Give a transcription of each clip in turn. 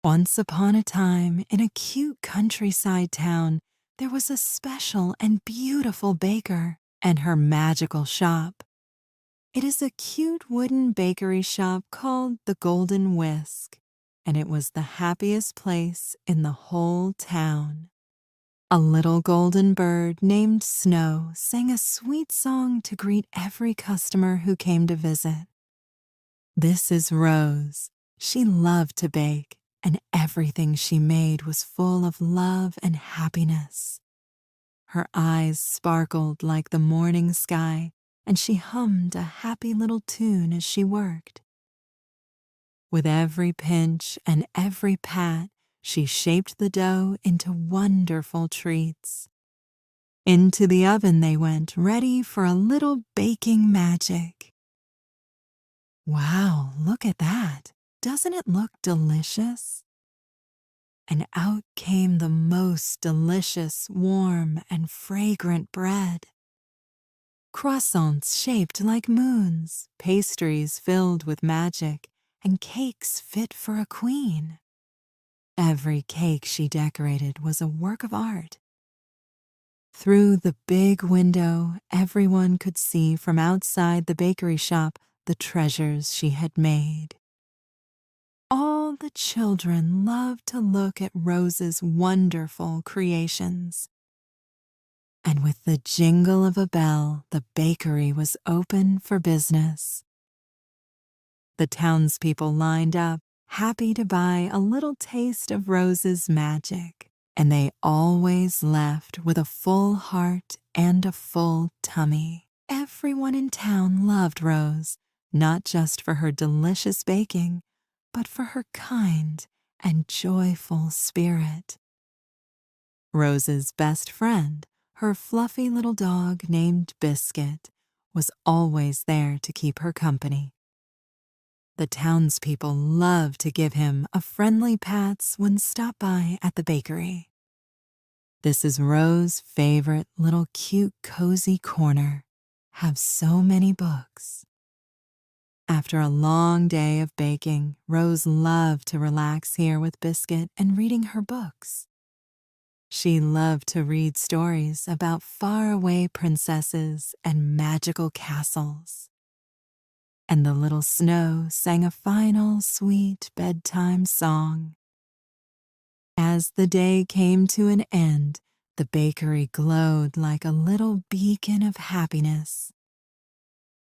Once upon a time, in a cute countryside town, there was a special and beautiful baker and her magical shop. It is a cute wooden bakery shop called the Golden Whisk, and it was the happiest place in the whole town. A little golden bird named Snow sang a sweet song to greet every customer who came to visit. This is Rose. She loved to bake, and everything she made was full of love and happiness. Her eyes sparkled like the morning sky, and she hummed a happy little tune as she worked. With every pinch and every pat, she shaped the dough into wonderful treats. Into the oven they went, ready for a little baking magic. Wow, look at that! Doesn't it look delicious? And out came the most delicious, warm, and fragrant bread. Croissants shaped like moons, pastries filled with magic, and cakes fit for a queen. Every cake she decorated was a work of art. Through the big window, everyone could see from outside the bakery shop the treasures she had made. All the children loved to look at Rose's wonderful creations. And with the jingle of a bell, the bakery was open for business. The townspeople lined up, happy to buy a little taste of Rose's magic, and they always left with a full heart and a full tummy. Everyone in town loved Rose, not just for her delicious baking, but for her kind and joyful spirit. Rose's best friend, her fluffy little dog named Biscuit, was always there to keep her company. The townspeople loved to give him a friendly pats when stopped by at the bakery. This is Rose's favorite little cute cozy corner. Have so many books. After a long day of baking, Rose loved to relax here with Biscuit and reading her books. She loved to read stories about faraway princesses and magical castles. And the little Snow sang a final, sweet bedtime song. As the day came to an end, the bakery glowed like a little beacon of happiness.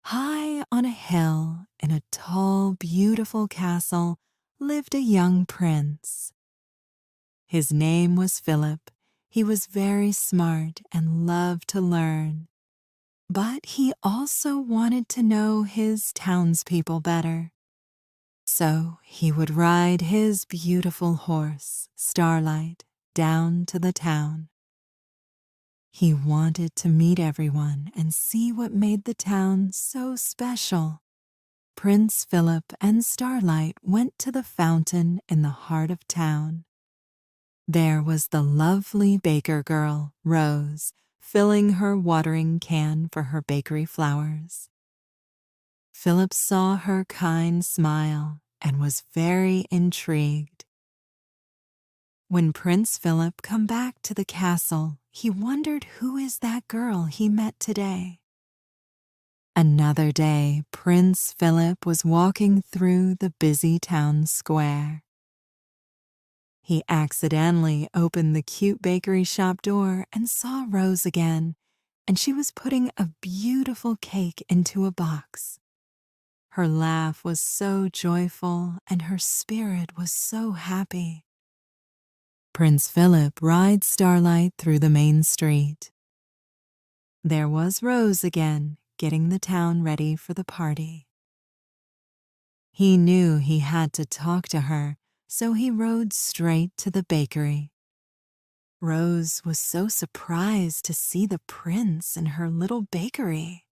High on a hill, in a tall, beautiful castle, lived a young prince. His name was Philip. He was very smart and loved to learn. But he also wanted to know his townspeople better. So he would ride his beautiful horse, Starlight, down to the town. He wanted to meet everyone and see what made the town so special. Prince Philip and Starlight went to the fountain in the heart of town. There was the lovely baker girl, Rose, filling her watering can for her bakery flowers. Philip saw her kind smile and was very intrigued. When Prince Philip come back to the castle, he wondered who is that girl he met today. Another day, Prince Philip was walking through the busy town square. He accidentally opened the cute bakery shop door and saw Rose again, and she was putting a beautiful cake into a box. Her laugh was so joyful and her spirit was so happy. Prince Philip rides Starlight through the main street. There was Rose again, getting the town ready for the party. He knew he had to talk to her, so he rode straight to the bakery. Rose was so surprised to see the prince in her little bakery.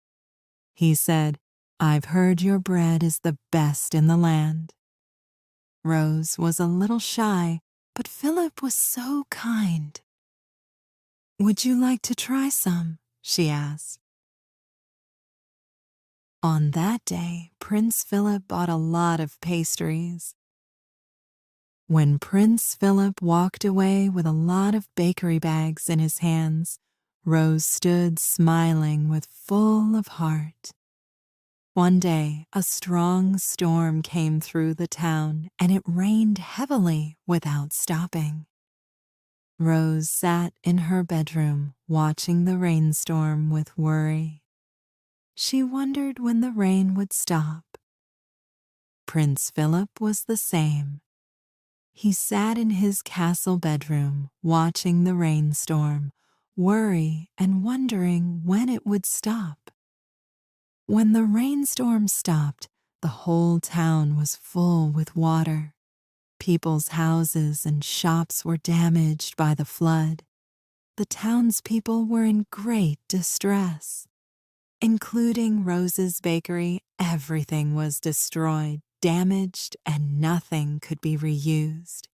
He said, "I've heard your bread is the best in the land." Rose was a little shy, but Philip was so kind. "Would you like to try some?" she asked. On that day, Prince Philip bought a lot of pastries. When Prince Philip walked away with a lot of bakery bags in his hands, Rose stood smiling with full of heart. One day, a strong storm came through the town, and it rained heavily without stopping. Rose sat in her bedroom, watching the rainstorm with worry. She wondered when the rain would stop. Prince Philip was the same. He sat in his castle bedroom, watching the rainstorm, worry and wondering when it would stop. When the rainstorm stopped, the whole town was full with water. People's houses and shops were damaged by the flood. The townspeople were in great distress. Including Rose's bakery, everything was destroyed, damaged, and nothing could be reused.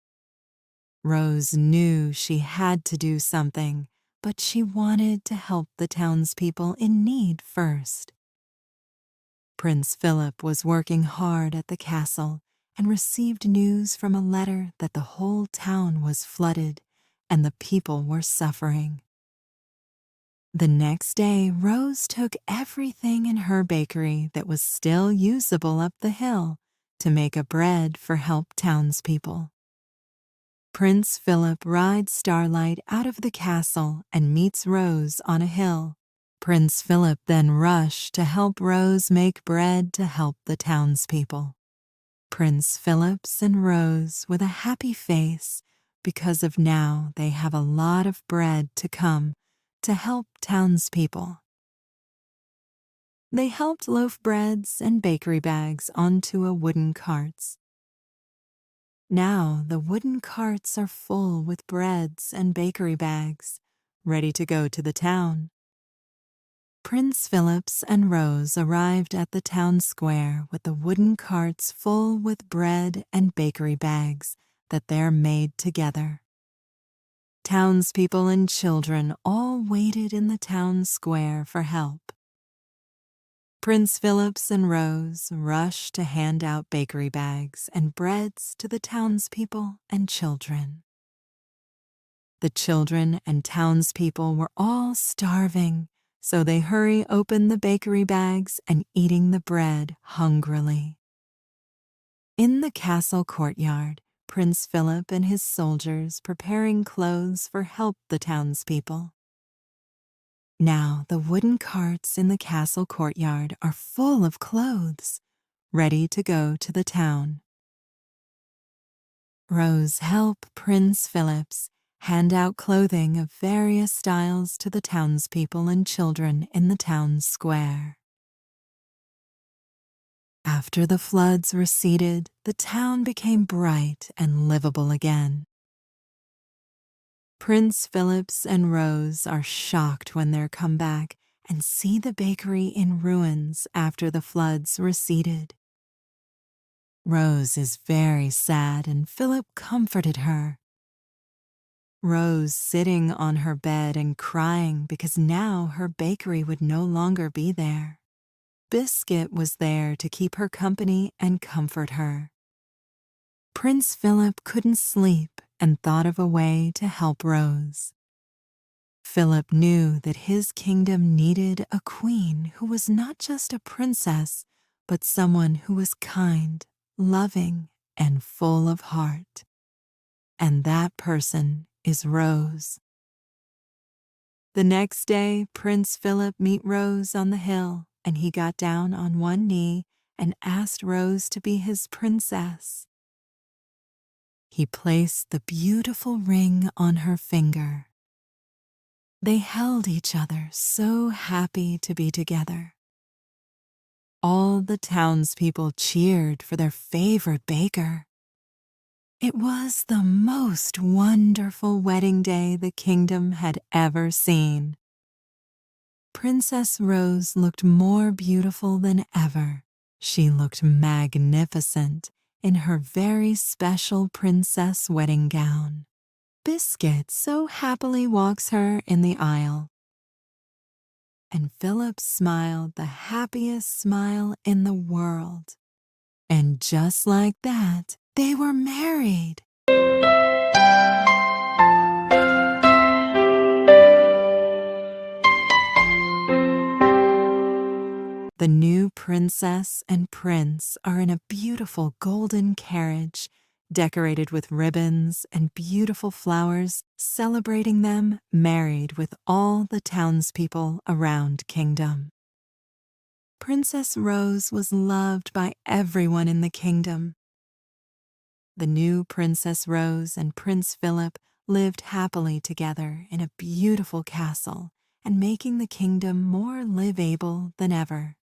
Rose knew she had to do something, but she wanted to help the townspeople in need first. Prince Philip was working hard at the castle and received news from a letter that the whole town was flooded and the people were suffering. The next day, Rose took everything in her bakery that was still usable up the hill to make a bread for help townspeople. Prince Philip rides Starlight out of the castle and meets Rose on a hill. Prince Philip then rushed to help Rose make bread to help the townspeople. Prince Philip and Rose with a happy face because of now they have a lot of bread to come to help townspeople. They helped loaf breads and bakery bags onto a wooden carts. Now the wooden carts are full with breads and bakery bags, ready to go to the town. Prince Philip and Rose arrived at the town square with the wooden carts full with bread and bakery bags that they're made together. Townspeople and children all waited in the town square for help. Prince Philip and Rose rushed to hand out bakery bags and breads to the townspeople and children. The children and townspeople were all starving, so they hurry open the bakery bags and eating the bread hungrily. In the castle courtyard, Prince Philip and his soldiers preparing clothes for help the townspeople. Now the wooden carts in the castle courtyard are full of clothes, ready to go to the town. Rose helped Prince Philip hand out clothing of various styles to the townspeople and children in the town square. After the floods receded, the town became bright and livable again. Prince Philip and Rose are shocked when they come back and see the bakery in ruins after the floods receded. Rose is very sad and Philip comforted her. Rose sitting on her bed and crying because now her bakery would no longer be there. Biscuit was there to keep her company and comfort her. Prince Philip couldn't sleep and thought of a way to help Rose. Philip knew that his kingdom needed a queen who was not just a princess, but someone who was kind, loving, and full of heart. And that person is Rose. The next day, Prince Philip met Rose on the hill, and he got down on one knee and asked Rose to be his princess. He placed the beautiful ring on her finger. They held each other, so happy to be together. All the townspeople cheered for their favorite baker. It was the most wonderful wedding day the kingdom had ever seen. Princess Rose looked more beautiful than ever. She looked magnificent in her very special princess wedding gown. Biscuit so happily walks her in the aisle. And Philip smiled the happiest smile in the world. And just like that, they were married. The new princess and prince are in a beautiful golden carriage, decorated with ribbons and beautiful flowers, celebrating them married with all the townspeople around Kingdom. Princess Rose was loved by everyone in the kingdom. The new Princess Rose and Prince Philip lived happily together in a beautiful castle and making the kingdom more live-able than ever.